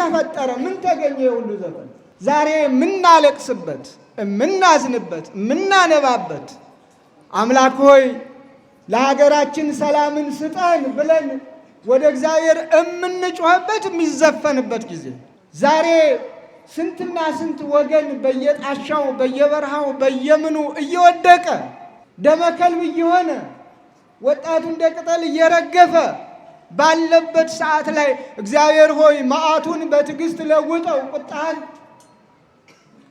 ተፈጠረ? ምን ተገኘ? የሁሉ ዘፈን ዛሬ የምናለቅስበት፣ የምናዝንበት፣ የምናነባበት አምላክ ሆይ ለሀገራችን ሰላምን ስጠን ብለን ወደ እግዚአብሔር የምንጮህበት የሚዘፈንበት ጊዜ ዛሬ ስንትና ስንት ወገን በየጣሻው በየበረሃው በየምኑ እየወደቀ ደመከልብ እየሆነ ወጣቱ እንደ ቅጠል እየረገፈ ባለበት ሰዓት ላይ እግዚአብሔር ሆይ መዓቱን በትዕግስት ለውጠው ቁጣህን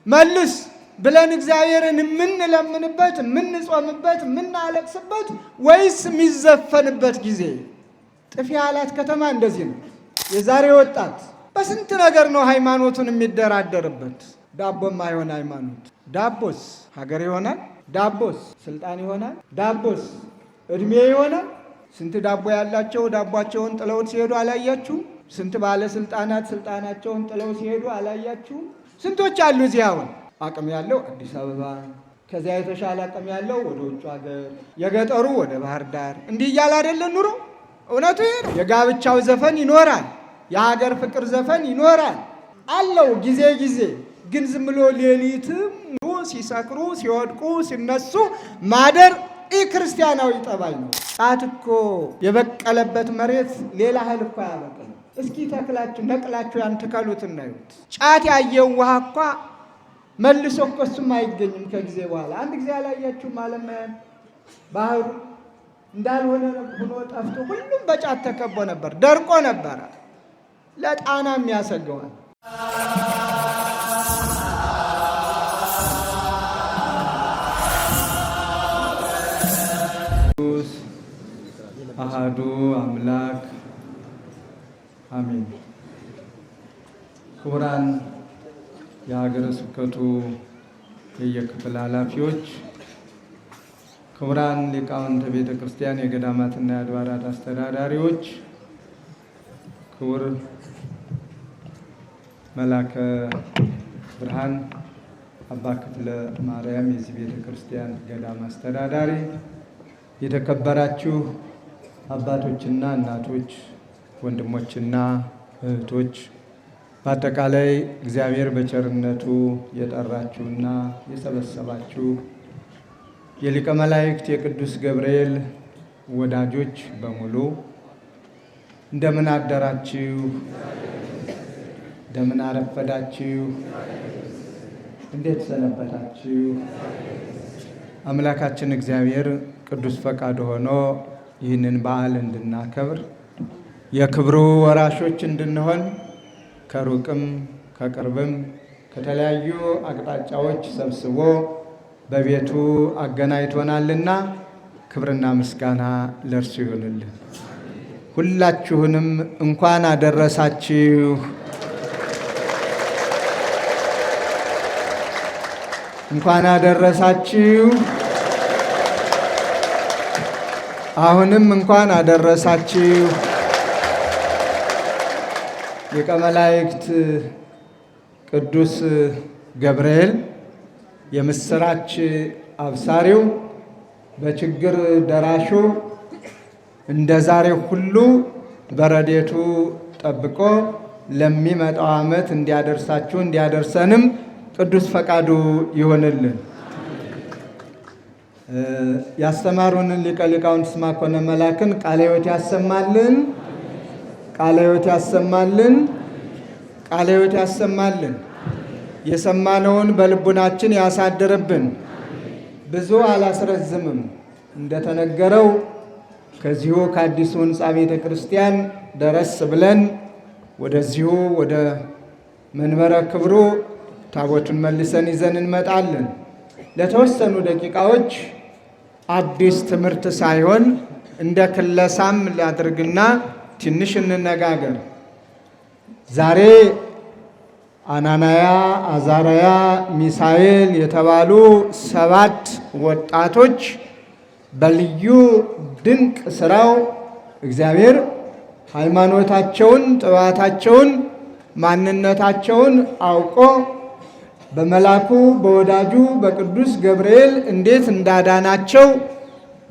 መልስ ብለን እግዚአብሔርን የምንለምንበት፣ የምንጾምበት፣ የምናለቅስበት ወይስ የሚዘፈንበት ጊዜ? ጥፊ ያላት ከተማ እንደዚህ ነው። የዛሬ ወጣት በስንት ነገር ነው ሃይማኖቱን የሚደራደርበት። ዳቦም አይሆን ሃይማኖት። ዳቦስ ሀገር ይሆናል? ዳቦስ ስልጣን ይሆናል? ዳቦስ እድሜ ይሆናል? ስንት ዳቦ ያላቸው ዳቧቸውን ጥለውት ሲሄዱ አላያችሁም? ስንት ባለስልጣናት ስልጣናቸውን ጥለው ሲሄዱ አላያችሁም? ስንቶች አሉ እዚህ አሁን አቅም ያለው አዲስ አበባ፣ ከዚያ የተሻለ አቅም ያለው ወደ ውጭ ሀገር፣ የገጠሩ ወደ ባህር ዳር፣ እንዲህ እያለ አይደለም ኑሮ። እውነቱ ይሄ ነው። የጋብቻው ዘፈን ይኖራል፣ የሀገር ፍቅር ዘፈን ይኖራል አለው ጊዜ ግን ዝም ብሎ ሌሊትም ሲሰክሩ ሲወድቁ ሲነሱ ማደር ክርስቲያናዊ ጠባይ ነው። ጫት እኮ የበቀለበት መሬት ሌላ እህል እኮ ያበቅል። እስኪ ተክላችሁ ነቅላችሁ ያን ትከሉት እናዩት። ጫት ያየው ውሃ እኳ መልሶ እኮ እሱም አይገኝም ከጊዜ በኋላ። አንድ ጊዜ አላያችሁም? አለማያን ባህሩ እንዳልሆነ ሆኖ ጠፍቶ ሁሉም በጫት ተከቦ ነበር፣ ደርቆ ነበረ። ለጣናም ያሰገዋል። አሐዱ አምላክ አሜን። ክቡራን የሀገረ ስብከቱ የየክፍል ኃላፊዎች፣ ክቡራን ሊቃውንተ ቤተ ክርስቲያን፣ የገዳማትና የአድባራት አስተዳዳሪዎች፣ ክቡር መላከ ብርሃን አባ ክፍለ ማርያም የዚህ ቤተ ክርስቲያን ገዳም አስተዳዳሪ፣ የተከበራችሁ አባቶችና እናቶች፣ ወንድሞችና እህቶች፣ በአጠቃላይ እግዚአብሔር በቸርነቱ የጠራችሁና የሰበሰባችሁ የሊቀ መላእክት የቅዱስ ገብርኤል ወዳጆች በሙሉ እንደምን አደራችሁ? እንደምን አረፈዳችሁ? እንዴት ሰነበታችሁ? አምላካችን እግዚአብሔር ቅዱስ ፈቃድ ሆኖ ይህንን በዓል እንድናከብር የክብሩ ወራሾች እንድንሆን ከሩቅም ከቅርብም ከተለያዩ አቅጣጫዎች ሰብስቦ በቤቱ አገናኝቶናልና ክብርና ምስጋና ለእርሱ ይሁንልን። ሁላችሁንም እንኳን አደረሳችሁ። እንኳን አደረሳችሁ። አሁንም እንኳን አደረሳችሁ። ሊቀ መላእክት ቅዱስ ገብርኤል የምስራች አብሳሪው፣ በችግር ደራሹ እንደ ዛሬው ሁሉ በረድኤቱ ጠብቆ ለሚመጣው ዓመት እንዲያደርሳችሁ እንዲያደርሰንም ቅዱስ ፈቃዱ ይሆንልን። ያስተማሩንን ሊቀ ሊቃውንት ስምዐኮነ መላክን ቃለ ሕይወት ያሰማልን፣ ቃለ ሕይወት ያሰማልን፣ ቃለ ሕይወት ያሰማልን። የሰማነውን በልቡናችን ያሳድርብን። ብዙ አላስረዝምም። እንደተነገረው ከዚሁ ከአዲሱ ሕንፃ ቤተ ክርስቲያን ደረስ ብለን ወደዚሁ ወደ መንበረ ክብሩ ታቦቱን መልሰን ይዘን እንመጣለን። ለተወሰኑ ደቂቃዎች አዲስ ትምህርት ሳይሆን እንደ ክለሳም ላድርግና ትንሽ እንነጋገር። ዛሬ አናንያ፣ አዛርያ፣ ሚሳኤል የተባሉ 7 ወጣቶች በልዩ ድንቅ ስራው እግዚአብሔር ሃይማኖታቸውን፣ ጥባታቸውን፣ ማንነታቸውን አውቆ በመላኩ በወዳጁ በቅዱስ ገብርኤል እንዴት እንዳዳናቸው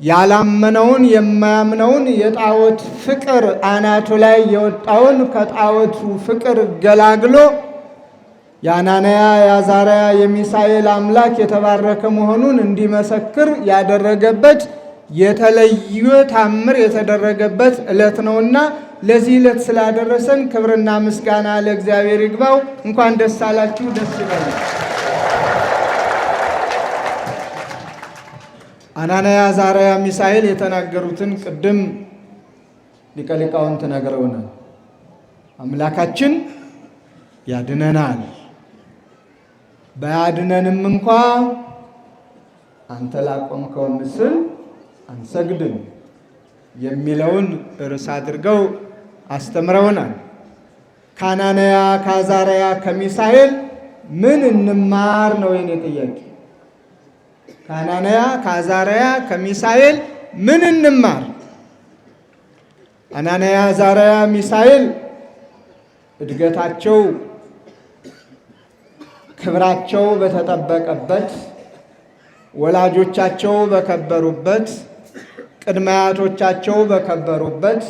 ያላመነውን የማያምነውን የጣዖት ፍቅር አናቱ ላይ የወጣውን ከጣዖቱ ፍቅር ገላግሎ የአናንያ የአዛርያ የሚሳኤል አምላክ የተባረከ መሆኑን እንዲመሰክር ያደረገበት የተለየ ታምር የተደረገበት ዕለት ነውና ለዚህ ዕለት ስላደረሰን ክብርና ምስጋና ለእግዚአብሔር ይግባው። እንኳን ደስ አላችሁ፣ ደስ ይበላል። አናንያ አዛርያ ሚሳኤል የተናገሩትን ቅድም ሊቀ ሊቃውንት ነግረውናል። አምላካችን ያድነናል፣ ባያድነንም እንኳ አንተ ላቆምከው ምስል አንሰግድም የሚለውን ርዕስ አድርገው አስተምረውናል። ከአናንያ ከአዛርያ ከሚሳኤል ምን እንማር ነው የኔ ጥያቄ። ከአናንያ ከአዛርያ ከሚሳኤል ምን እንማር? አናንያ አዛርያ ሚሳኤል እድገታቸው ክብራቸው በተጠበቀበት ወላጆቻቸው በከበሩበት ቅድመ አያቶቻቸው በከበሩበት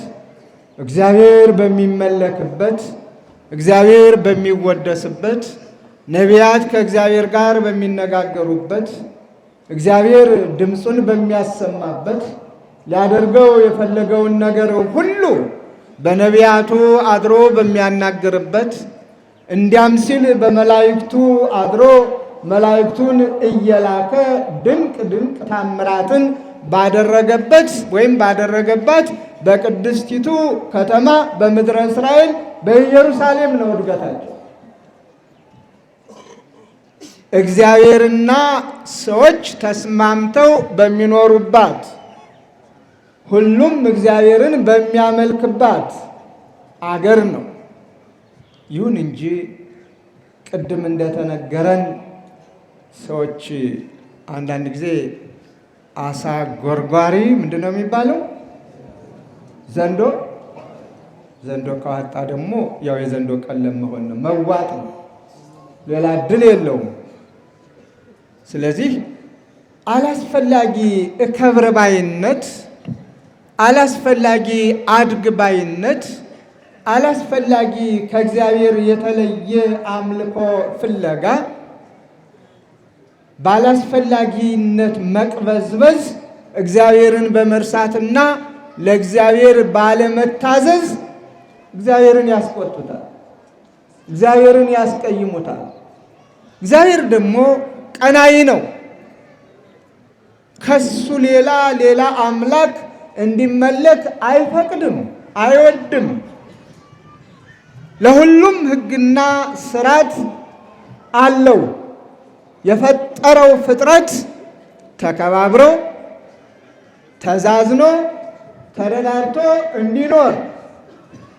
እግዚአብሔር በሚመለክበት እግዚአብሔር በሚወደስበት ነቢያት ከእግዚአብሔር ጋር በሚነጋገሩበት እግዚአብሔር ድምፁን በሚያሰማበት ሊያደርገው የፈለገውን ነገር ሁሉ በነቢያቱ አድሮ በሚያናግርበት እንዲያም ሲል በመላእክቱ አድሮ መላእክቱን እየላከ ድንቅ ድንቅ ታምራትን ባደረገበት ወይም ባደረገባት በቅድስቲቱ ከተማ በምድረ እስራኤል በኢየሩሳሌም ነው እድገታቸው። እግዚአብሔርና ሰዎች ተስማምተው በሚኖሩባት ሁሉም እግዚአብሔርን በሚያመልክባት አገር ነው። ይሁን እንጂ ቅድም እንደተነገረን ሰዎች አንዳንድ ጊዜ አሳ ጎርጓሪ ምንድን ነው የሚባለው? ዘንዶ ከዋጣ ደግሞ ያው የዘንዶ ቀለም መሆን ነው፣ መዋጥ ነው፣ ሌላ እድል የለውም። ስለዚህ አላስፈላጊ እከብር ባይነት፣ አላስፈላጊ አድግ ባይነት፣ አላስፈላጊ ከእግዚአብሔር የተለየ አምልኮ ፍለጋ፣ ባላስፈላጊነት መቅበዝበዝ እግዚአብሔርን በመርሳትና ለእግዚአብሔር ባለመታዘዝ እግዚአብሔርን ያስቆጡታል፣ እግዚአብሔርን ያስቀይሙታል። እግዚአብሔር ደግሞ ቀናይ ነው። ከሱ ሌላ አምላክ እንዲመለክ አይፈቅድም፣ አይወድም። ለሁሉም ሕግና ስርዓት አለው። የፈጠረው ፍጥረት ተከባብሮ ተዛዝኖ ተረዳድቶ እንዲኖር፣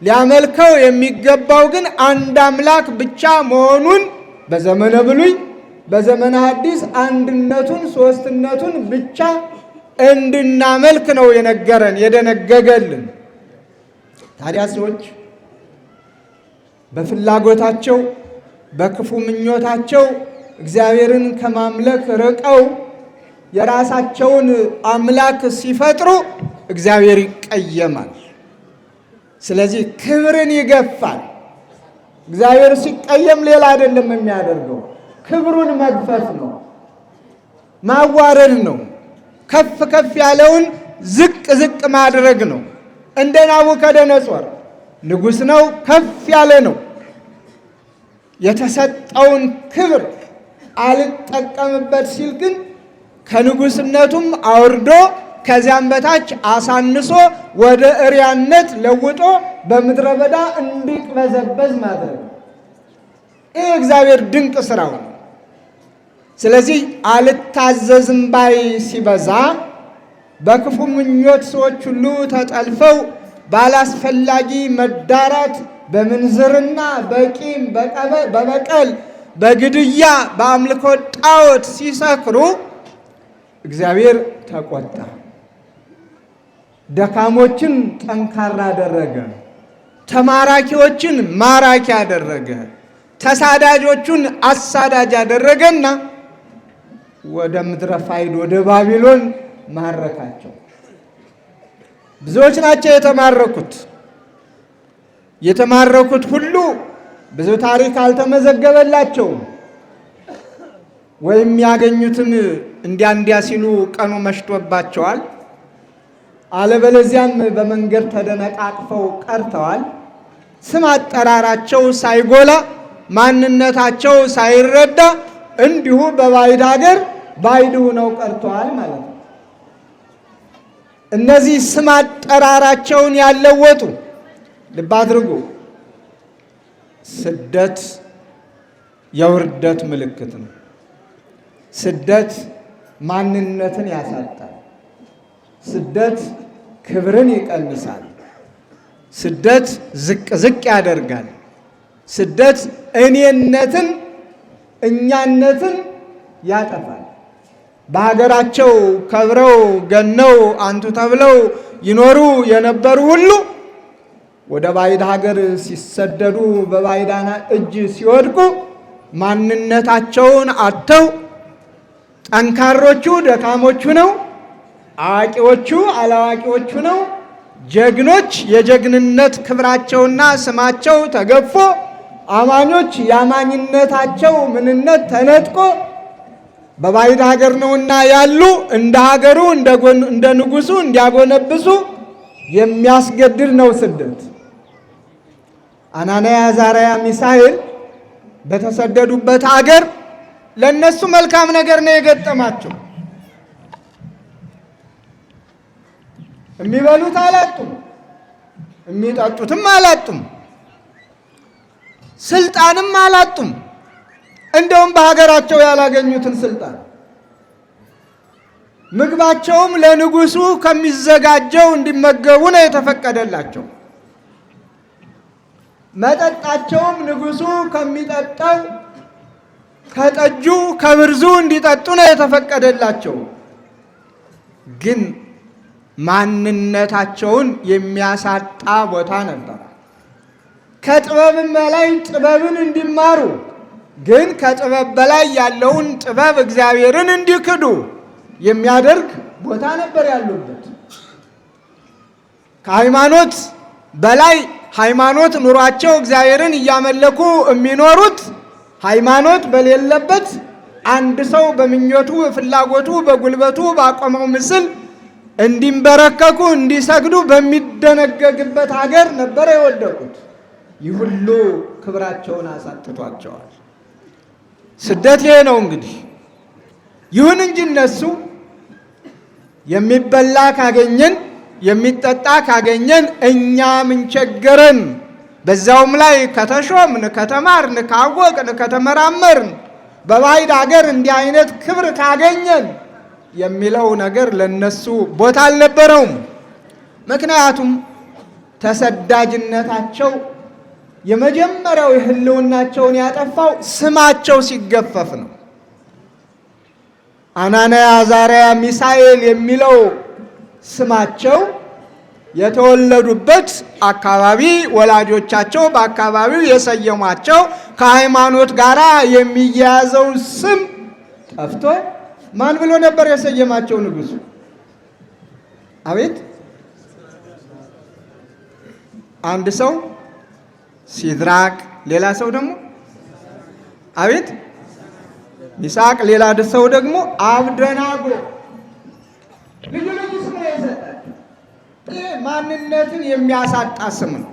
ሊያመልከው የሚገባው ግን አንድ አምላክ ብቻ መሆኑን በዘመነ ብሉይ በዘመነ ሐዲስ አንድነቱን ሦስትነቱን ብቻ እንድናመልክ ነው የነገረን የደነገገልን። ታዲያ ሰዎች በፍላጎታቸው በክፉ ምኞታቸው እግዚአብሔርን ከማምለክ ርቀው የራሳቸውን አምላክ ሲፈጥሩ እግዚአብሔር ይቀየማል። ስለዚህ ክብርን ይገፋል። እግዚአብሔር ሲቀየም ሌላ አይደለም የሚያደርገው፣ ክብሩን መግፈፍ ነው፣ ማዋረድ ነው፣ ከፍ ከፍ ያለውን ዝቅ ዝቅ ማድረግ ነው። እንደ ናቡከደነጾር ንጉሥ ነው፣ ከፍ ያለ ነው። የተሰጠውን ክብር አልጠቀምበት ሲል ግን ከንጉሥነቱም አውርዶ ከዚያም በታች አሳንሶ ወደ እሪያነት ለውጦ በምድረ በዳ እንዲቅበዘበዝ ማድረግ ይህ እግዚአብሔር ድንቅ ስራው ነው። ስለዚህ አልታዘዝም ባይ ሲበዛ በክፉ ምኞት ሰዎች ሁሉ ተጠልፈው ባላስፈላጊ መዳራት፣ በምንዝርና፣ በቂም፣ በበቀል፣ በግድያ፣ በአምልኮ ጣዖት ሲሰክሩ እግዚአብሔር ተቆጣ። ደካሞችን ጠንካራ አደረገ፣ ተማራኪዎችን ማራኪ አደረገ፣ ተሳዳጆቹን አሳዳጅ አደረገና ወደ ምድረ ፋይድ ወደ ባቢሎን ማረካቸው። ብዙዎች ናቸው የተማረኩት። የተማረኩት ሁሉ ብዙ ታሪክ አልተመዘገበላቸውም። ወይም ያገኙትን እንዲያ ሲሉ ቀኑ መሽቶባቸዋል። አለበለዚያም በመንገድ ተደነቃቅፈው ቀርተዋል። ስም አጠራራቸው ሳይጎላ ማንነታቸው ሳይረዳ እንዲሁ በባዕድ ሀገር ባዕድ ሆነው ቀርተዋል ማለት ነው። እነዚህ ስም አጠራራቸውን ያለወጡ ልብ አድርጉ። ስደት የውርደት ምልክት ነው። ስደት ማንነትን ያሳጣል። ስደት ክብርን ይቀንሳል። ስደት ዝቅ ዝቅ ያደርጋል። ስደት እኔነትን፣ እኛነትን ያጠፋል። በሀገራቸው ከብረው ገነው አንቱ ተብለው ይኖሩ የነበሩ ሁሉ ወደ ባዕድ ሀገር ሲሰደዱ በባዕዳን እጅ ሲወድቁ ማንነታቸውን አጥተው ጠንካሮቹ ደካሞቹ ነው፣ አዋቂዎቹ አላዋቂዎቹ ነው፣ ጀግኖች የጀግንነት ክብራቸውና ስማቸው ተገፎ አማኞች የአማኝነታቸው ምንነት ተነጥቆ በባዕድ ሀገር ነውና ያሉ እንደ ሀገሩ እንደ ንጉሱ እንዲያጎነብሱ የሚያስገድድ ነው ስደት። አናንያ፣ አዛርያ፣ ሚሳኤል በተሰደዱበት ሀገር ለነሱ መልካም ነገር ነው የገጠማቸው። የሚበሉት አላጡም፣ የሚጠጡትም አላጡም፣ ስልጣንም አላጡም። እንደውም በሀገራቸው ያላገኙትን ስልጣን ምግባቸውም ለንጉሱ ከሚዘጋጀው እንዲመገቡ ነው የተፈቀደላቸው። መጠጣቸውም ንጉሱ ከሚጠጣው ከጠጁ ከብርዙ እንዲጠጡ ነው የተፈቀደላቸው። ግን ማንነታቸውን የሚያሳጣ ቦታ ነበር። ከጥበብም በላይ ጥበብን እንዲማሩ ግን ከጥበብ በላይ ያለውን ጥበብ እግዚአብሔርን እንዲክዱ የሚያደርግ ቦታ ነበር ያሉበት። ከሃይማኖት በላይ ሃይማኖት ኑሯቸው እግዚአብሔርን እያመለኩ የሚኖሩት ሃይማኖት በሌለበት አንድ ሰው በምኞቱ ፍላጎቱ በጉልበቱ ባቆመው ምስል እንዲንበረከኩ እንዲሰግዱ በሚደነገግበት ሀገር ነበር የወደቁት። ይህ ሁሉ ክብራቸውን አሳጥቷቸዋል። ስደት ይሄ ነው እንግዲህ። ይሁን እንጂ እነሱ የሚበላ ካገኘን የሚጠጣ ካገኘን እኛ ምን ቸገረን፣ በዛውም ላይ ከተሾምን ከተማርን ካወቅን ከተመራመርን በባዕድ ሀገር እንዲህ አይነት ክብር ካገኘን የሚለው ነገር ለነሱ ቦታ አልነበረውም። ምክንያቱም ተሰዳጅነታቸው የመጀመሪያው የህልውናቸውን ያጠፋው ስማቸው ሲገፈፍ ነው። አናንያ፣ አዛርያ፣ ሚሳኤል የሚለው ስማቸው የተወለዱበት አካባቢ ወላጆቻቸው በአካባቢው የሰየሟቸው ከሃይማኖት ጋር የሚያያዘው ስም ጠፍቶ ማን ብሎ ነበር የሰየማቸው ንጉሱ? አቤት አንድ ሰው ሲድራቅ፣ ሌላ ሰው ደግሞ አቤት ሚሳቅ፣ ሌላ ሰው ደግሞ አብደናጎ። ልዩ ልዩ ስም ነው የሰጣቸው። ይህ ማንነትን የሚያሳጣ ስም ነው።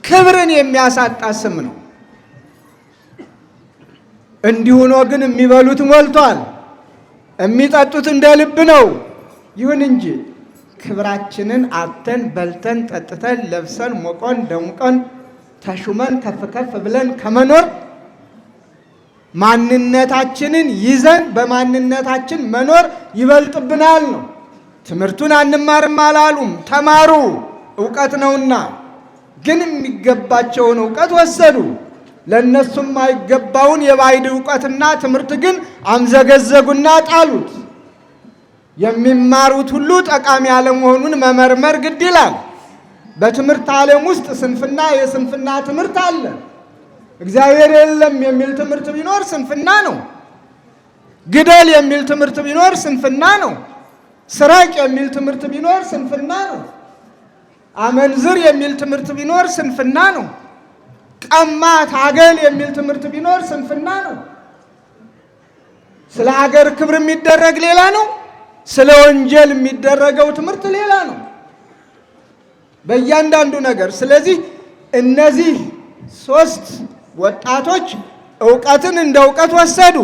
ክብርን የሚያሳጣ ስም ነው። እንዲሁ ነው ግን የሚበሉት ሞልቷል፣ የሚጠጡት እንደ ልብ ነው። ይሁን እንጂ ክብራችንን አጥተን በልተን ጠጥተን ለብሰን ሞቆን ደምቆን ተሹመን ከፍ ከፍ ብለን ከመኖር ማንነታችንን ይዘን በማንነታችን መኖር ይበልጥብናል ነው። ትምህርቱን አንማርም አላሉም፣ ተማሩ፣ እውቀት ነውና። ግን የሚገባቸውን እውቀት ወሰዱ። ለእነሱም አይገባውን የባዕድ እውቀትና ትምህርት ግን አምዘገዘጉና ጣሉት። የሚማሩት ሁሉ ጠቃሚ አለመሆኑን መመርመር ግድ ይላል። በትምህርት ዓለም ውስጥ ስንፍና የስንፍና ትምህርት አለ። እግዚአብሔር የለም የሚል ትምህርት ቢኖር ስንፍና ነው። ግደል የሚል ትምህርት ቢኖር ስንፍና ነው። ስራቅ የሚል ትምህርት ቢኖር ስንፍና ነው። አመንዝር የሚል ትምህርት ቢኖር ስንፍና ነው። ቀማ ታገል የሚል ትምህርት ቢኖር ስንፍና ነው። ስለ ሀገር ክብር የሚደረግ ሌላ ነው። ስለ ወንጀል የሚደረገው ትምህርት ሌላ ነው በእያንዳንዱ ነገር። ስለዚህ እነዚህ ሶስት ወጣቶች ዕውቀትን እንደ ዕውቀት ወሰዱ።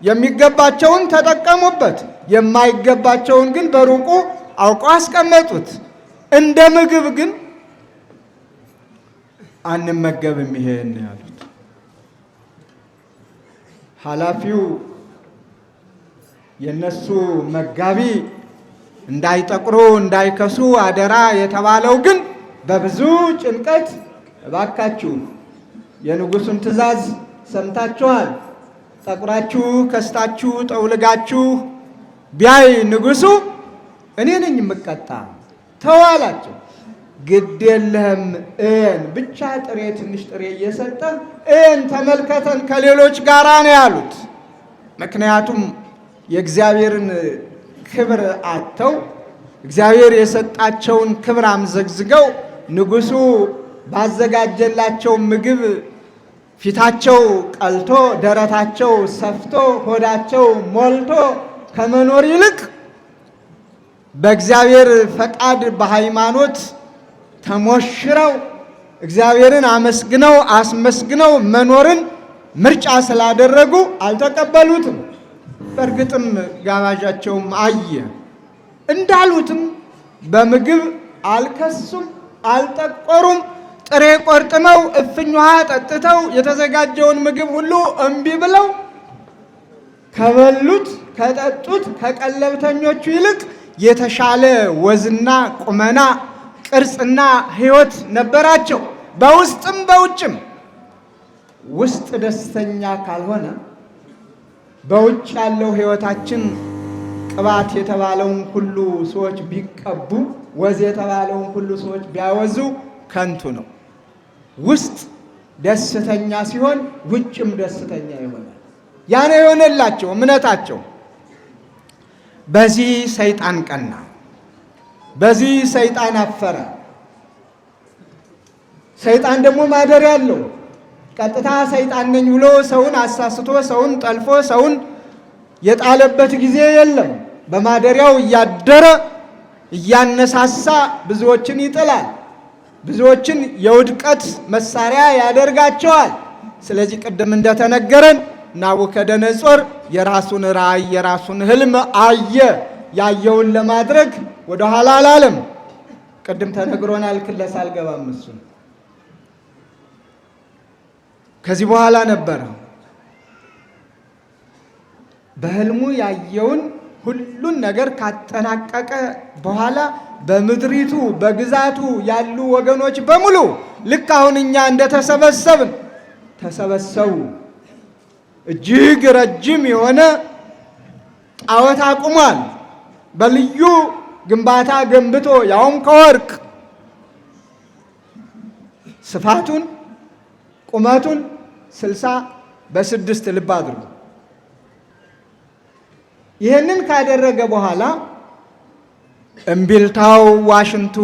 የሚገባቸውን ተጠቀሙበት፣ የማይገባቸውን ግን በሩቁ አውቀው አስቀመጡት። እንደ ምግብ ግን አንመገብም ይሄን ያሉት። ኃላፊው የነሱ መጋቢ እንዳይጠቁሩ እንዳይከሱ አደራ የተባለው ግን በብዙ ጭንቀት እባካችሁ የንጉሡን ትእዛዝ ሰምታችኋል፣ ጠቁራችሁ ከስታችሁ ጠውልጋችሁ ቢያይ ንጉሡ እኔ ነኝ የምቀጣ ተዋላቸው። ግድ የለህም እን ብቻ ጥሬ ትንሽ ጥሬ እየሰጠ እን ተመልከተን ከሌሎች ጋራ ነው ያሉት። ምክንያቱም የእግዚአብሔርን ክብር አጥተው እግዚአብሔር የሰጣቸውን ክብር አምዘግዝገው ንጉሡ ባዘጋጀላቸው ምግብ ፊታቸው ቀልቶ ደረታቸው ሰፍቶ ሆዳቸው ሞልቶ ከመኖር ይልቅ በእግዚአብሔር ፈቃድ በሃይማኖት ተሞሽረው እግዚአብሔርን አመስግነው አስመስግነው መኖርን ምርጫ ስላደረጉ አልተቀበሉትም። በእርግጥም ጋባዣቸውም አየ። እንዳሉትም በምግብ አልከሱም፣ አልጠቆሩም። ጥሬ ቆርጥመው እፍኝ ውሃ ጠጥተው የተዘጋጀውን ምግብ ሁሉ እምቢ ብለው ከበሉት ከጠጡት ከቀለብተኞቹ ይልቅ የተሻለ ወዝና ቁመና ቅርጽና ሕይወት ነበራቸው። በውስጥም በውጭም። ውስጥ ደስተኛ ካልሆነ በውጭ ያለው ሕይወታችን ቅባት የተባለውን ሁሉ ሰዎች ቢቀቡ፣ ወዝ የተባለውን ሁሉ ሰዎች ቢያወዙ ከንቱ ነው። ውስጥ ደስተኛ ሲሆን ውጭም ደስተኛ ይሆናል። ያኔ የሆነላቸው እምነታቸው። በዚህ ሰይጣን ቀና፣ በዚህ ሰይጣን አፈረ። ሰይጣን ደግሞ ማደሪያ አለው። ቀጥታ ሰይጣን ነኝ ብሎ ሰውን አሳስቶ ሰውን ጠልፎ ሰውን የጣለበት ጊዜ የለም። በማደሪያው እያደረ እያነሳሳ ብዙዎችን ይጥላል፣ ብዙዎችን የውድቀት መሳሪያ ያደርጋቸዋል። ስለዚህ ቅድም እንደተነገረን ናቡከደነጾር የራሱን ራእይ የራሱን ህልም አየ። ያየውን ለማድረግ ወደ ኋላ አላለም። ቅድም ተነግሮናል። ክለሳ አልገባም። እሱን ከዚህ በኋላ ነበረ በህልሙ ያየውን ሁሉን ነገር ካጠናቀቀ በኋላ በምድሪቱ በግዛቱ ያሉ ወገኖች በሙሉ ልክ አሁን እኛ እንደተሰበሰብን ተሰበሰቡ። እጅግ ረጅም የሆነ ጣዖት አቁሟል። በልዩ ግንባታ ገንብቶ ያውም ከወርቅ ስፋቱን ቁመቱን 60 ልብ አድርጉ። ይህንን ካደረገ በኋላ እምቢልታው፣ ዋሽንቱ፣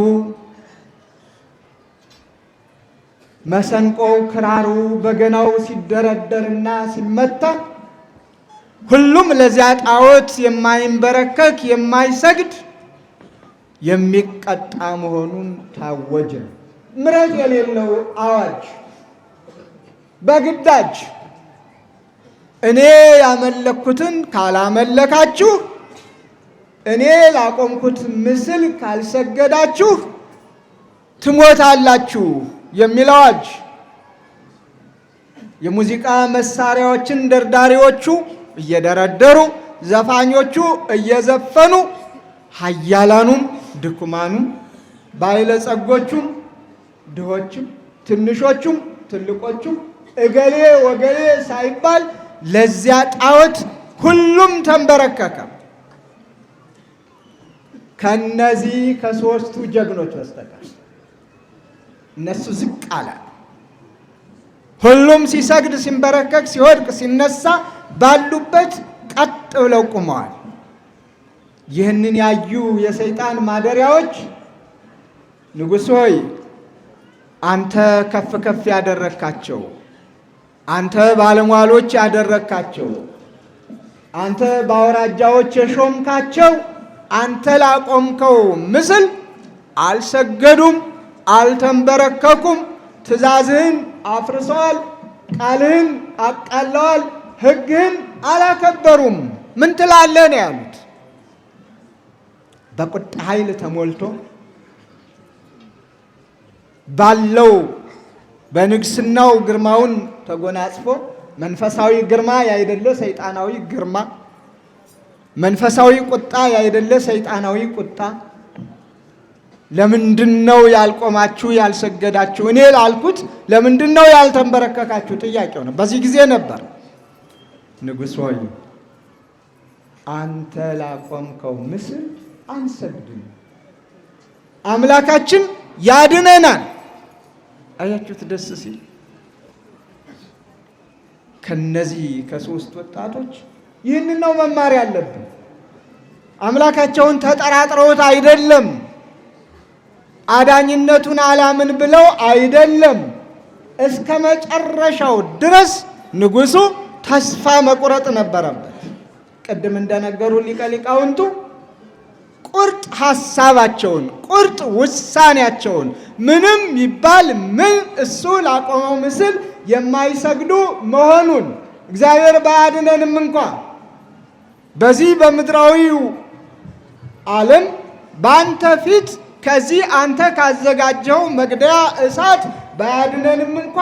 መሰንቆው፣ ክራሩ፣ በገናው ሲደረደርና ሲመታ ሁሉም ለዚያ ጣዖት የማይንበረከክ የማይሰግድ የሚቀጣ መሆኑን ታወጀ። ምሕረት የሌለው አዋጅ በግዳጅ እኔ ያመለኩትን ካላመለካችሁ፣ እኔ ላቆምኩት ምስል ካልሰገዳችሁ ትሞታላችሁ የሚል አዋጅ። የሙዚቃ መሳሪያዎችን ደርዳሪዎቹ እየደረደሩ ዘፋኞቹ እየዘፈኑ ኃያላኑም ድኩማኑም ባለጸጎቹም ድሆችም ትንሾቹም ትልቆቹም እገሌ ወገሌ ሳይባል ለዚያ ጣዖት ሁሉም ተንበረከከ። ከነዚህ ከሶስቱ ጀግኖች በስተቀር እነሱ ዝቅ አለ። ሁሉም ሲሰግድ ሲንበረከክ ሲወድቅ ሲነሳ ባሉበት ቀጥ ብለው ቆመዋል። ይህንን ያዩ የሰይጣን ማደሪያዎች ንጉሥ ሆይ አንተ ከፍ ከፍ ያደረካቸው፣ አንተ ባለሟሎች ያደረካቸው፣ አንተ በአውራጃዎች የሾምካቸው አንተ ላቆምከው ምስል አልሰገዱም፣ አልተንበረከኩም፣ ትእዛዝህን አፍርሰዋል፣ ቃልህን አቃለዋል፣ ሕግህን አላከበሩም። ምን ትላለህ ነው ያሉት። በቁጣ ኃይል ተሞልቶ ባለው በንግስናው ግርማውን ተጎናጽፎ መንፈሳዊ ግርማ ያይደለ ሰይጣናዊ ግርማ፣ መንፈሳዊ ቁጣ ያይደለ ሰይጣናዊ ቁጣ። ለምንድነው ያልቆማችሁ ያልሰገዳችሁ? እኔ ላልኩት ለምንድነው ያልተንበረከካችሁ? ጥያቄው ነው። በዚህ ጊዜ ነበር ንጉሥ ሆይ አንተ ላቆምከው ምስል አንሰግድም፣ አምላካችን ያድነናል። አያችሁት? ደስ ሲል ከነዚህ ከሶስት ወጣቶች ይህንን ነው መማር ያለብን። አምላካቸውን ተጠራጥረውት አይደለም፣ አዳኝነቱን አላምን ብለው አይደለም። እስከ መጨረሻው ድረስ ንጉሡ ተስፋ መቁረጥ ነበረበት። ቅድም እንደነገሩ ሊቀ ሊቃውንቱ ቁርጥ ሐሳባቸውን ቁርጥ ውሳኔያቸውን ምንም ይባል ምን እሱ ላቆመው ምስል የማይሰግዱ መሆኑን እግዚአብሔር ባያድነንም እንኳ በዚህ በምድራዊው ዓለም በአንተ ፊት ከዚህ አንተ ካዘጋጀው መግደያ እሳት ባያድነንም እንኳ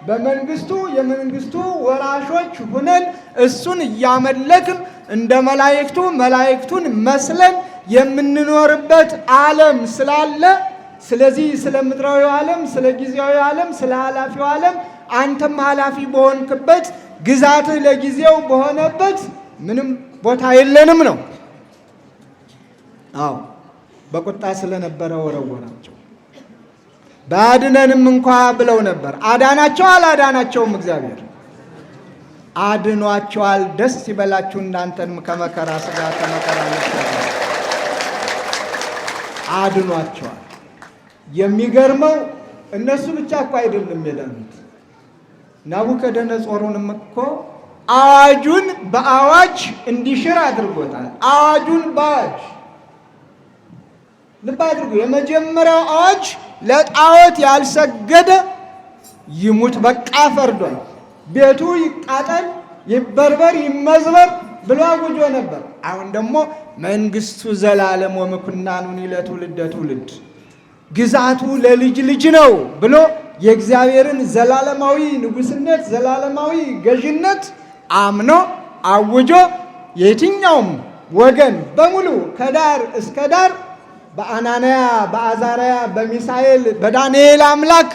በመንግስቱ የመንግስቱ ወራሾች ሁነን እሱን እያመለክን እንደ መላእክቱ መላእክቱን መስለን የምንኖርበት ዓለም ስላለ፣ ስለዚህ ስለ ምድራዊው ዓለም፣ ስለ ጊዜያዊ ዓለም፣ ስለ ኃላፊው ዓለም አንተም ኃላፊ በሆንክበት ግዛትህ ለጊዜው በሆነበት ምንም ቦታ የለንም ነው። አዎ በቁጣ ስለነበረ ወረወራቸው። ባድነንም እንኳ ብለው ነበር። አዳናቸው አላዳናቸውም? እግዚአብሔር አድኗቸዋል። ደስ ይበላችሁ እናንተንም ከመከራ ሥጋ ከመከራ ነፍስ አድኗቸዋል። የሚገርመው እነሱ ብቻ እኮ አይደለም የዳኑት። ናቡከደነጾሩንም እኮ አዋጁን በአዋጅ እንዲሽር አድርጎታል። አዋጁን በአዋጅ ልብ አድርጉ። የመጀመሪያው አዋጅ ለጣዖት ያልሰገደ ይሙት በቃ ፈርዷል። ቤቱ ይቃጠል፣ ይበርበር፣ ይመዝበር ብሎ አውጆ ነበር። አሁን ደግሞ መንግስቱ ዘላለም ወምኩናኑን ለትውልደ ትውልድ ግዛቱ ለልጅ ልጅ ነው ብሎ የእግዚአብሔርን ዘላለማዊ ንጉስነት ዘላለማዊ ገዥነት አምኖ አውጆ የትኛውም ወገን በሙሉ ከዳር እስከ ዳር በአናንያ በአዛርያ በሚሳኤል በዳንኤል አምላክ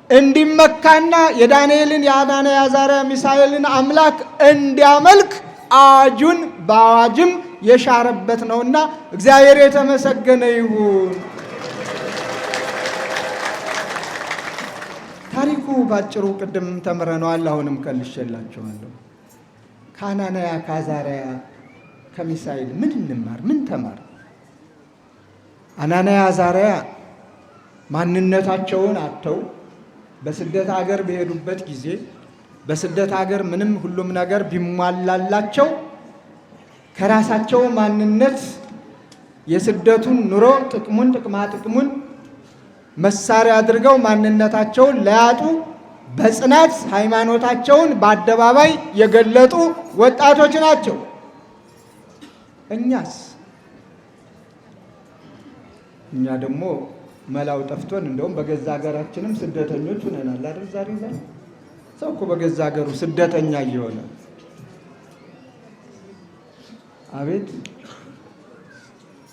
እንዲመካና የዳንኤልን የአናንያ የአዛርያ ሚሳኤልን አምላክ እንዲያመልክ አዋጁን በአዋጅም የሻረበት ነውና እግዚአብሔር የተመሰገነ ይሁን። ታሪኩ ባጭሩ ቅድም ተምረነዋል። አሁንም ከልሼላችኋለሁ። ከአናንያ ከአዛርያ ከሚሳኤል ምን እንማር? ምን ተማር? አናንያ አዛርያ ማንነታቸውን አጥተው በስደት ሀገር በሄዱበት ጊዜ በስደት ሀገር ምንም ሁሉም ነገር ቢሟላላቸው ከራሳቸው ማንነት የስደቱን ኑሮ ጥቅሙን ጥቅማ ጥቅሙን መሳሪያ አድርገው ማንነታቸውን ለያጡ በጽናት ሃይማኖታቸውን በአደባባይ የገለጡ ወጣቶች ናቸው። እኛ ደግሞ መላው ጠፍቶን እንደውም በገዛ ሀገራችንም ስደተኞች ሆነናል አይደል? ዛሬ ሰው እኮ በገዛ ሀገሩ ስደተኛ እየሆነ አቤት!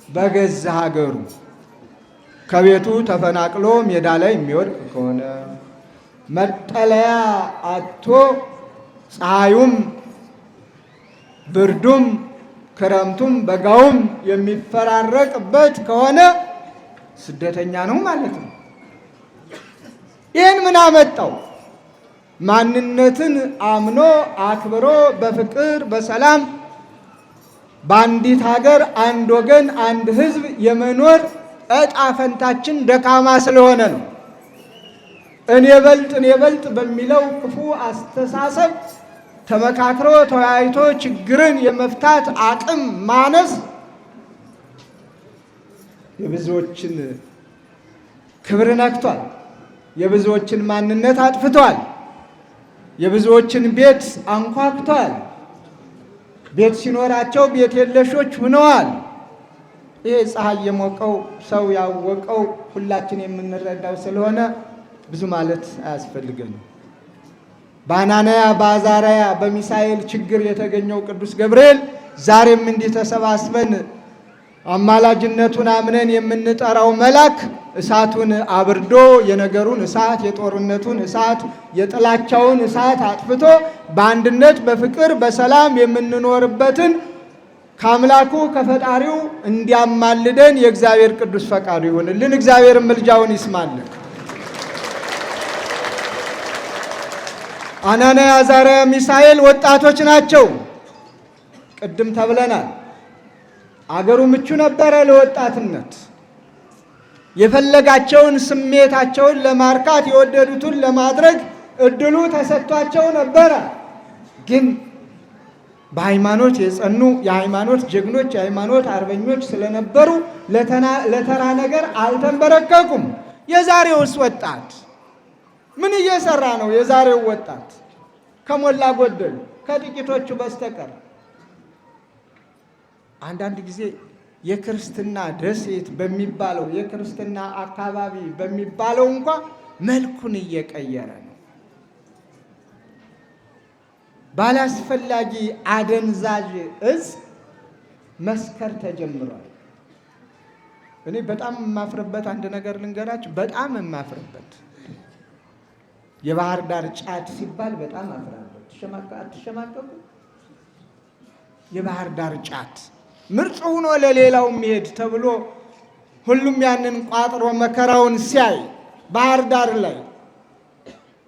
በገዛ ሀገሩ ከቤቱ ተፈናቅሎ ሜዳ ላይ የሚወድቅ ከሆነ መጠለያ አጥቶ ፀሐዩም ብርዱም ክረምቱም በጋውም የሚፈራረቅበት ከሆነ ስደተኛ ነው ማለት ነው። ይህን ምን አመጣው? ማንነትን አምኖ አክብሮ በፍቅር በሰላም በአንዲት ሀገር አንድ ወገን አንድ ሕዝብ የመኖር ዕጣ ፈንታችን ደካማ ስለሆነ ነው። እኔ በልጥ በሚለው ክፉ አስተሳሰብ ተመካክሮ ተወያይቶ ችግርን የመፍታት አቅም ማነስ የብዙዎችን ክብር ነክቷል። የብዙዎችን ማንነት አጥፍቷል። የብዙዎችን ቤት አንኳኩቷል። ቤት ሲኖራቸው ቤት የለሾች ሆነዋል። ይሄ ፀሐይ የሞቀው ሰው ያወቀው ሁላችን የምንረዳው ስለሆነ ብዙ ማለት አያስፈልገንም። በአናንያ በአዛርያ በሚሳኤል ችግር የተገኘው ቅዱስ ገብርኤል ዛሬም እንዲህ ተሰባስበን አማላጅነቱን አምነን የምንጠራው መልአክ እሳቱን አብርዶ የነገሩን እሳት፣ የጦርነቱን እሳት፣ የጥላቻውን እሳት አጥፍቶ በአንድነት በፍቅር በሰላም የምንኖርበትን ከአምላኩ ከፈጣሪው እንዲያማልደን የእግዚአብሔር ቅዱስ ፈቃዱ ይሁንልን። እግዚአብሔር ምልጃውን ይስማልን። አናንያ አዛርያ ሚሳኤል ወጣቶች ናቸው። ቅድም ተብለናል። አገሩ ምቹ ነበረ ለወጣትነት። የፈለጋቸውን ስሜታቸውን ለማርካት የወደዱትን ለማድረግ እድሉ ተሰጥቷቸው ነበረ። ግን በሃይማኖት የጸኑ የሃይማኖት ጀግኖች የሃይማኖት አርበኞች ስለነበሩ ለተራ ነገር አልተንበረከኩም። የዛሬውስ ወጣት ምን እየሰራ ነው? የዛሬው ወጣት ከሞላ ጎደል ከጥቂቶቹ በስተቀር አንዳንድ ጊዜ የክርስትና ደሴት በሚባለው የክርስትና አካባቢ በሚባለው እንኳ መልኩን እየቀየረ ነው። ባላስፈላጊ አደንዛዥ እጽ መስከር ተጀምሯል። እኔ በጣም የማፍርበት አንድ ነገር ልንገራችሁ። በጣም የማፍርበት የባህር ዳር ጫት ሲባል በጣም አፍራለሁ። አትሸማቀቁ። የባህር ዳር ጫት ምርጥ ሆኖ ለሌላው የሚሄድ ተብሎ ሁሉም ያንን ቋጥሮ መከራውን ሲያይ ባህር ዳር ላይ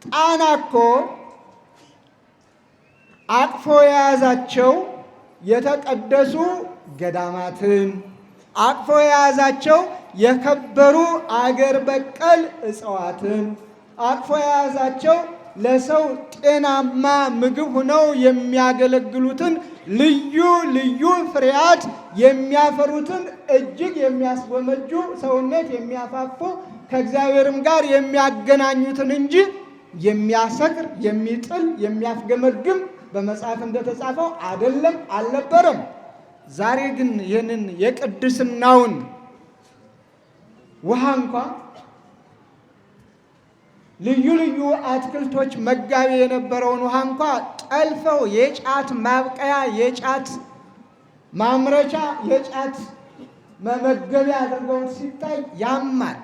ጣና እኮ አቅፎ የያዛቸው የተቀደሱ ገዳማትን አቅፎ የያዛቸው የከበሩ አገር በቀል እጽዋትን አቅፎ የያዛቸው ለሰው ጤናማ ምግብ ሆነው የሚያገለግሉትን ልዩ ልዩ ፍሬያት የሚያፈሩትን እጅግ የሚያስጎመጁ ሰውነት የሚያፋፉ ከእግዚአብሔርም ጋር የሚያገናኙትን እንጂ የሚያሰክር የሚጥል የሚያስገመግም በመጽሐፍ እንደተጻፈው አይደለም፣ አልነበረም። ዛሬ ግን ይህንን የቅድስናውን ውሃ እንኳ ልዩ ልዩ አትክልቶች መጋቢ የነበረውን ውሃ እንኳ ጠልፈው የጫት ማብቀያ፣ የጫት ማምረቻ፣ የጫት መመገቢያ አድርገው ሲታይ ያማል።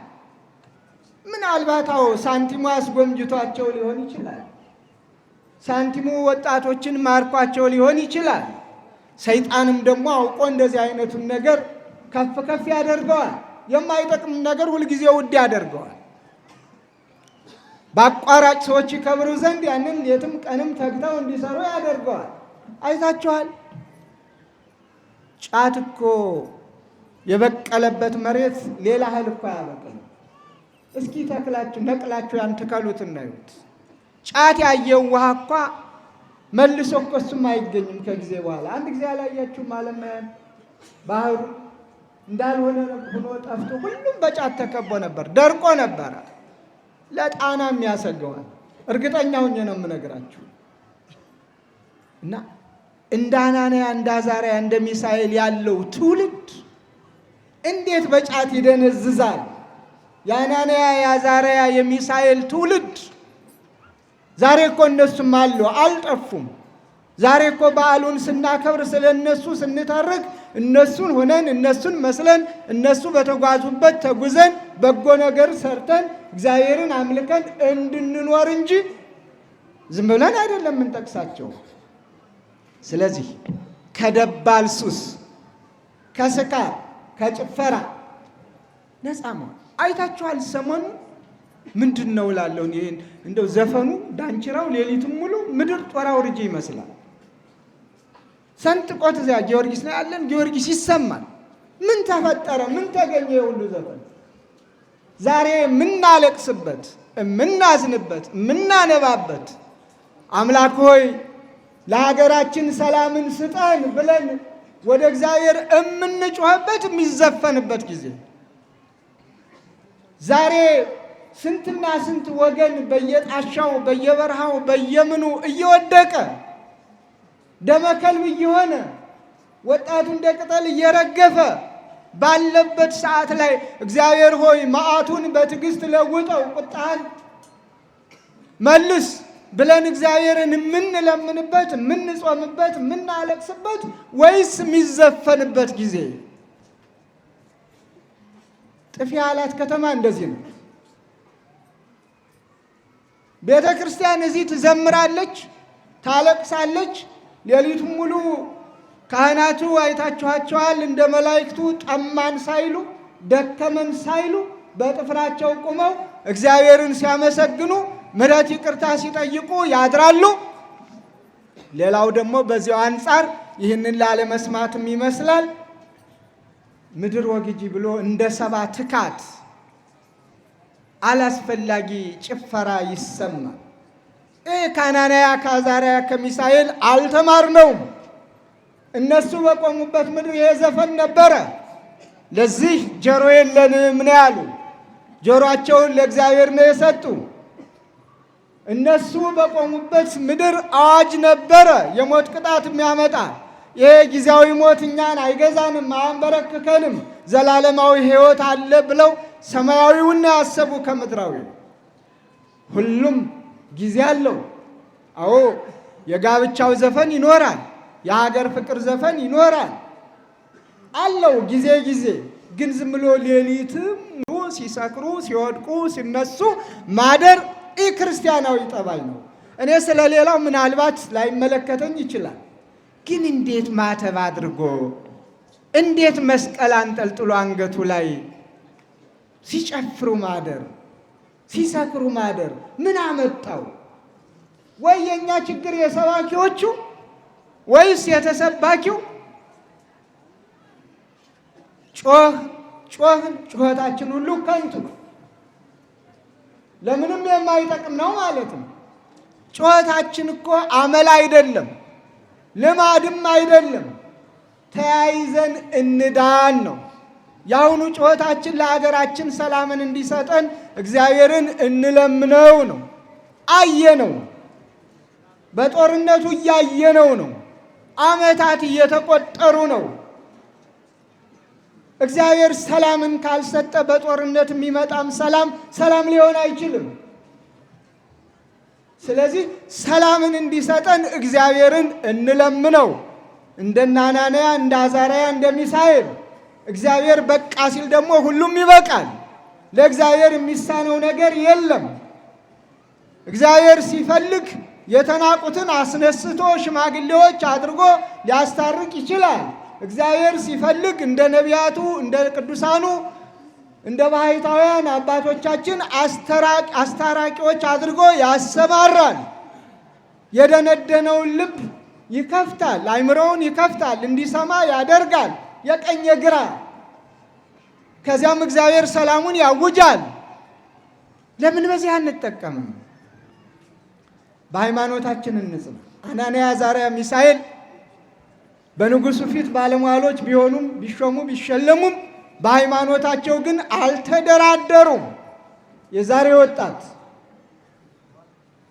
ምናልባት ሳንቲሙ አስጎምጅቷቸው ሊሆን ይችላል። ሳንቲሙ ወጣቶችን ማርኳቸው ሊሆን ይችላል። ሰይጣንም ደግሞ አውቆ እንደዚህ አይነቱን ነገር ከፍ ከፍ ያደርገዋል። የማይጠቅም ነገር ሁልጊዜ ውድ ያደርገዋል። በአቋራጭ ሰዎች ይከብሩ ዘንድ ያንን ሌትም ቀንም ተግተው እንዲሰሩ ያደርገዋል። አይታችኋል። ጫት እኮ የበቀለበት መሬት ሌላ እህል እኮ አያበቅልም። እስኪ ተክላችሁ ነቅላችሁ ያን ትከሉት እናዩት። ጫት ያየው ውሃ እኳ መልሶ እኮ እሱም አይገኝም ከጊዜ በኋላ። አንድ ጊዜ ያላያችሁም አለማያን ባህሩ እንዳልሆነ ሆኖ ጠፍቶ ሁሉም በጫት ተከቦ ነበር፣ ደርቆ ነበረ። ለጣናም ያሰገዋል። እርግጠኛ ሆኜ ነው የምነግራችሁ። እና እንደ አናንያ እንደ አዛርያ እንደ ሚሳኤል ያለው ትውልድ እንዴት በጫት ይደነዝዛል? የአናንያ የአዛርያ የሚሳኤል ትውልድ ዛሬ እኮ እነሱም አሉ፣ አልጠፉም። ዛሬ እኮ በዓሉን ስናከብር ስለ እነሱ ስንተርክ እነሱን ሆነን እነሱን መስለን እነሱ በተጓዙበት ተጉዘን በጎ ነገር ሰርተን እግዚአብሔርን አምልከን እንድንኖር እንጂ ዝም ብለን አይደለም የምንጠቅሳቸው። ስለዚህ ከደባል ሱስ፣ ከስካር፣ ከጭፈራ ነፃ መሆን አይታችኋል። ሰሞኑ ምንድን ነው እላለሁ ይሄን እንደው ዘፈኑ ዳንችራው ሌሊቱን ሙሉ ምድር ጦር አውርጄ ይመስላል። ሰንጥቆት እዚያ ጊዮርጊስ ነው ያለን። ጊዮርጊስ ይሰማል። ምን ተፈጠረ? ምን ተገኘ? የሁሉ ዘፈን ዛሬ የምናለቅስበት፣ የምናዝንበት፣ የምናነባበት አምላክ ሆይ ለሀገራችን ሰላምን ስጠን ብለን ወደ እግዚአብሔር የምንጮህበት የሚዘፈንበት ጊዜ ዛሬ ስንትና ስንት ወገን በየጣሻው በየበረሃው በየምኑ እየወደቀ ደመከልብ እየሆነ ወጣቱ እንደ ቅጠል እየረገፈ ባለበት ሰዓት ላይ እግዚአብሔር ሆይ መዓቱን በትዕግስት ለውጠው ቁጣን መልስ ብለን እግዚአብሔርን የምንለምንበት፣ የምንጾምበት፣ የምናለቅስበት ወይስ የሚዘፈንበት ጊዜ? ጥፊ ያላት ከተማ እንደዚህ ነው። ቤተ ክርስቲያን እዚህ ትዘምራለች፣ ታለቅሳለች። ሌሊቱን ሙሉ ካህናቱ አይታችኋቸዋል። እንደ መላእክቱ ጠማን ሳይሉ ደከመን ሳይሉ በጥፍራቸው ቆመው እግዚአብሔርን ሲያመሰግኑ ምሕረት ይቅርታ ሲጠይቁ ያድራሉ። ሌላው ደግሞ በዚያው አንጻር ይህንን ላለመስማትም ይመስላል ምድር ወግጂ ብሎ እንደ ሰባ ትካት አላስፈላጊ ጭፈራ ይሰማል። ከአናንያ ከአዛርያ ከሚሳኤል አልተማርነውም። እነሱ በቆሙበት ምድር ይሄ ዘፈን ነበረ። ለዚህ ጆሮ የለንም ነው ያሉ። ጆሮአቸውን ለእግዚአብሔር ነው የሰጡ። እነሱ በቆሙበት ምድር አዋጅ ነበረ፣ የሞት ቅጣት የሚያመጣ። ይሄ ጊዜያዊ ሞት እኛን አይገዛንም፣ አያንበረክከንም፣ ዘላለማዊ ሕይወት አለ ብለው ሰማያዊውን ያሰቡ ከምድራዊ። ሁሉም ጊዜ አለው። አዎ የጋብቻው ዘፈን ይኖራል፣ የሀገር ፍቅር ዘፈን ይኖራል አለው ጊዜ ጊዜ። ግን ዝም ብሎ ሌሊትም ሲሰክሩ ሲወድቁ ሲነሱ ማደር ኢ ክርስቲያናዊ ጠባይ ነው። እኔ ስለሌላው ምናልባት ላይመለከተኝ ይችላል። ግን እንዴት ማተብ አድርጎ እንዴት መስቀል አንጠልጥሎ አንገቱ ላይ ሲጨፍሩ ማደር፣ ሲሰክሩ ማደር ምን አመጣው? ወይ የኛ ችግር የሰባኪዎቹ ወይስ የተሰባኪው? ጮህን ጩኸታችን ሁሉ ከንቱ ለምንም የማይጠቅም ነው ማለት ነው። ጩኸታችን እኮ አመል አይደለም፣ ልማድም አይደለም። ተያይዘን እንዳን ነው። የአሁኑ ጩኸታችን ለሀገራችን ሰላምን እንዲሰጠን እግዚአብሔርን እንለምነው ነው። አየነው፣ በጦርነቱ እያየነው ነው። ዓመታት እየተቆጠሩ ነው። እግዚአብሔር ሰላምን ካልሰጠ በጦርነት የሚመጣም ሰላም ሊሆን አይችልም። ስለዚህ ሰላምን እንዲሰጠን እግዚአብሔርን እንለምነው። እንደ አናንያ እንደ አዛርያ እንደ ሚሳኤል እግዚአብሔር በቃ ሲል ደግሞ ሁሉም ይበቃል። ለእግዚአብሔር የሚሳነው ነገር የለም። እግዚአብሔር ሲፈልግ የተናቁትን አስነስቶ ሽማግሌዎች አድርጎ ሊያስታርቅ ይችላል። እግዚአብሔር ሲፈልግ እንደ ነቢያቱ እንደ ቅዱሳኑ እንደ ባሕታውያን አባቶቻችን አስታራቂዎች አድርጎ ያሰማራል። የደነደነውን ልብ ይከፍታል፣ አእምሮውን ይከፍታል፣ እንዲሰማ ያደርጋል፣ የቀኝ የግራ። ከዚያም እግዚአብሔር ሰላሙን ያውጃል። ለምን በዚህ አንጠቀምም? በሃይማኖታችን እንጽና። አናንያ አዛርያ ሚሳኤል በንጉሱ ፊት ባለሟሎች ቢሆኑም ቢሾሙ ቢሸለሙም በሃይማኖታቸው ግን አልተደራደሩም። የዛሬ ወጣት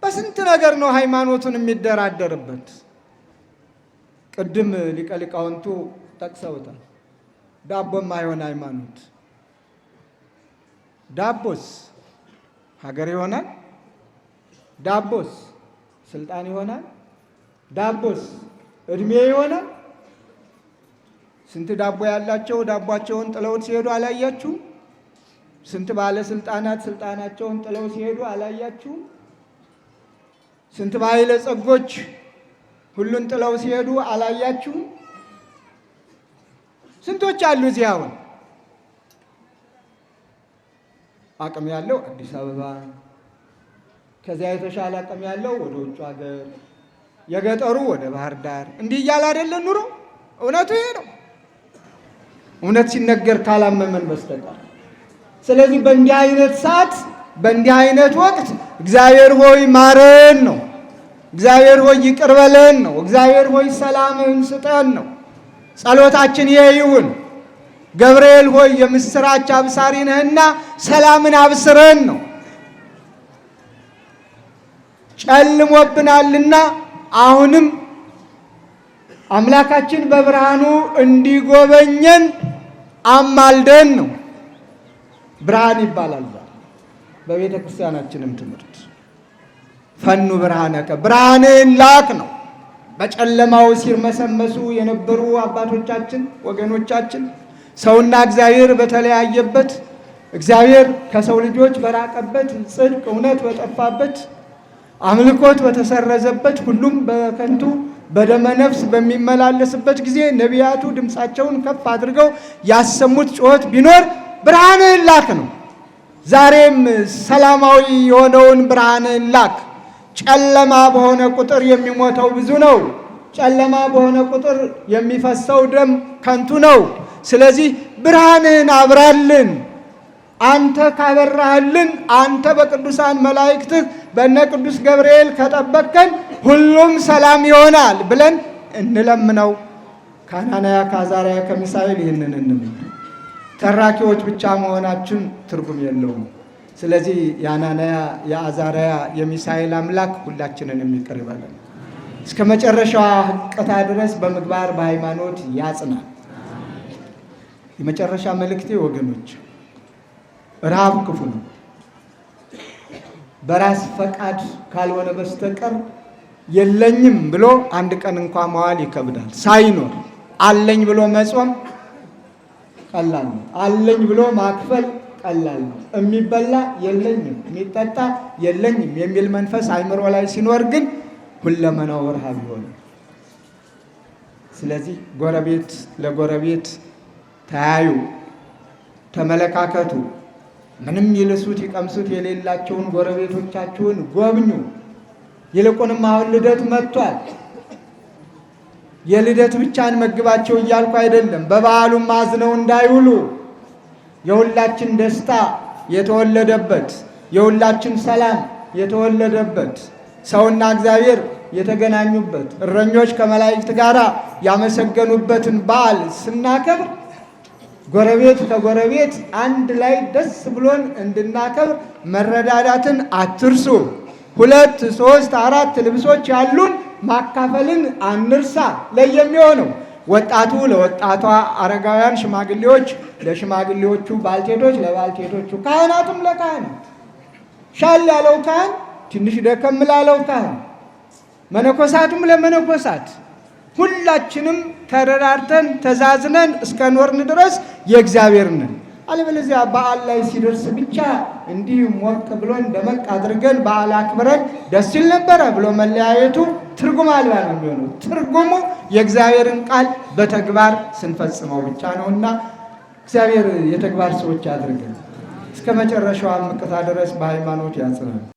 በስንት ነገር ነው ሃይማኖቱን የሚደራደርበት። ቅድም ሊቀ ሊቃውንቱ ጠቅሰውታል። ዳቦም አይሆን ሃይማኖት። ዳቦስ ሀገር ይሆናል? ዳቦስ ስልጣን ይሆናል? ዳቦስ እድሜ ይሆናል? ስንት ዳቦ ያላቸው ዳቧቸውን ጥለው ሲሄዱ አላያችሁም? ስንት ባለስልጣናት ስልጣናቸውን ጥለው ሲሄዱ አላያችሁም? ስንት ባለጸጎች ሁሉን ጥለው ሲሄዱ አላያችሁም? ስንቶች አሉ እዚህ አሁን አቅም ያለው አዲስ አበባ፣ ከዚያ የተሻለ አቅም ያለው ወደ ውጭ ሀገር፣ የገጠሩ ወደ ባህር ዳር እንዲህ እያለ አይደለ ኑሮ። እውነቱ ይሄ ነው፣ እውነት ሲነገር ካላመመን በስተቀር። ስለዚህ በእንዲህ አይነት ሰዓት በእንዲህ አይነት ወቅት እግዚአብሔር ሆይ ማረን ነው። እግዚአብሔር ሆይ ይቅር በለን ነው። እግዚአብሔር ሆይ ሰላምህን ስጠን ነው። ጸሎታችን ይሄ ይሁን። ገብርኤል ሆይ የምስራች አብሳሪ ነህና ሰላምን አብስረን ነው። ጨልሞብናልና አሁንም አምላካችን በብርሃኑ እንዲጎበኘን አማልደን ነው። ብርሃን ይባላል በቤተ ክርስቲያናችንም ትምህርት። ፈኑ ብርሃነከ ብርሃንን ላክ ነው። በጨለማው ሲርመሰመሱ የነበሩ አባቶቻችን ወገኖቻችን ሰውና እግዚአብሔር በተለያየበት፣ እግዚአብሔር ከሰው ልጆች በራቀበት፣ ጽድቅ እውነት በጠፋበት፣ አምልኮት በተሰረዘበት፣ ሁሉም በከንቱ በደመ ነፍስ በሚመላለስበት ጊዜ ነቢያቱ ድምፃቸውን ከፍ አድርገው ያሰሙት ጩኸት ቢኖር ብርሃንን ላክ ነው። ዛሬም ሰላማዊ የሆነውን ብርሃንን ላክ። ጨለማ በሆነ ቁጥር የሚሞተው ብዙ ነው። ጨለማ በሆነ ቁጥር የሚፈሰው ደም ከንቱ ነው። ስለዚህ ብርሃንን አብራልን። አንተ ካበራህልን፣ አንተ በቅዱሳን መላእክትህ በእነ ቅዱስ ገብርኤል ከጠበቅከን ሁሉም ሰላም ይሆናል ብለን እንለምነው። ከአናንያ ከአዛርያ ከሚሳኤል ይህንን እንምን ተራኪዎች ብቻ መሆናችን ትርጉም የለውም። ስለዚህ የአናንያ የአዛርያ የሚሳኤል አምላክ ሁላችንን የሚቅር ይበለን፣ እስከ መጨረሻዋ ሕቅታ ድረስ በምግባር በሃይማኖት ያጽናል። የመጨረሻ መልእክቴ ወገኖች፣ ረሃብ ክፉ ነው። በራስ ፈቃድ ካልሆነ በስተቀር የለኝም ብሎ አንድ ቀን እንኳ መዋል ይከብዳል። ሳይኖር አለኝ ብሎ መጾም ቀላል ነው። አለኝ ብሎ ማክፈል ቀላል ነው። የሚበላ የለኝም፣ የሚጠጣ የለኝም የሚል መንፈስ አይምሮ ላይ ሲኖር ግን ሁለመናው ረሃብ ይሆናል። ስለዚህ ጎረቤት ለጎረቤት ተያዩ፣ ተመለካከቱ። ምንም ይልሱት ይቀምሱት የሌላቸውን ጎረቤቶቻችሁን ጎብኙ። ይልቁንም አሁን ልደት መጥቷል። የልደት ብቻ እንመግባቸው እያልኩ አይደለም። በበዓሉም አዝነው እንዳይውሉ የሁላችን ደስታ የተወለደበት፣ የሁላችን ሰላም የተወለደበት፣ ሰውና እግዚአብሔር የተገናኙበት፣ እረኞች ከመላእክት ጋር ያመሰገኑበትን በዓል ስናከብር ጎረቤት ከጎረቤት አንድ ላይ ደስ ብሎን እንድናከብር መረዳዳትን አትርሱ። 2፣ 3፣ 4 ልብሶች ያሉን ማካፈልን አንርሳ። ለየሚሆነው ወጣቱ ለወጣቷ፣ አረጋውያን ሽማግሌዎች ለሽማግሌዎቹ፣ ባልቴቶች ለባልቴቶቹ፣ ካህናቱም ለካህናት፣ ሻል ያለው ካህን ትንሽ ደከም ላለው ካህን፣ መነኮሳቱም ለመነኮሳት፣ ሁላችንም ተረዳርተን ተዛዝነን እስከ ኖርን ድረስ የእግዚአብሔር ነን። አለበለዚያ በዓል ላይ ሲደርስ ብቻ እንዲህ ሞቅ ብሎን ደመቅ አድርገን በዓል አክብረን ደስ ይል ነበረ ብሎ መለያየቱ ትርጉም አልባ ነው የሚሆነው። ትርጉሙ የእግዚአብሔርን ቃል በተግባር ስንፈጽመው ብቻ ነውና እግዚአብሔር የተግባር ሰዎች ያድርገን። እስከ መጨረሻው ምቅታ ድረስ በሃይማኖት ያጽናል።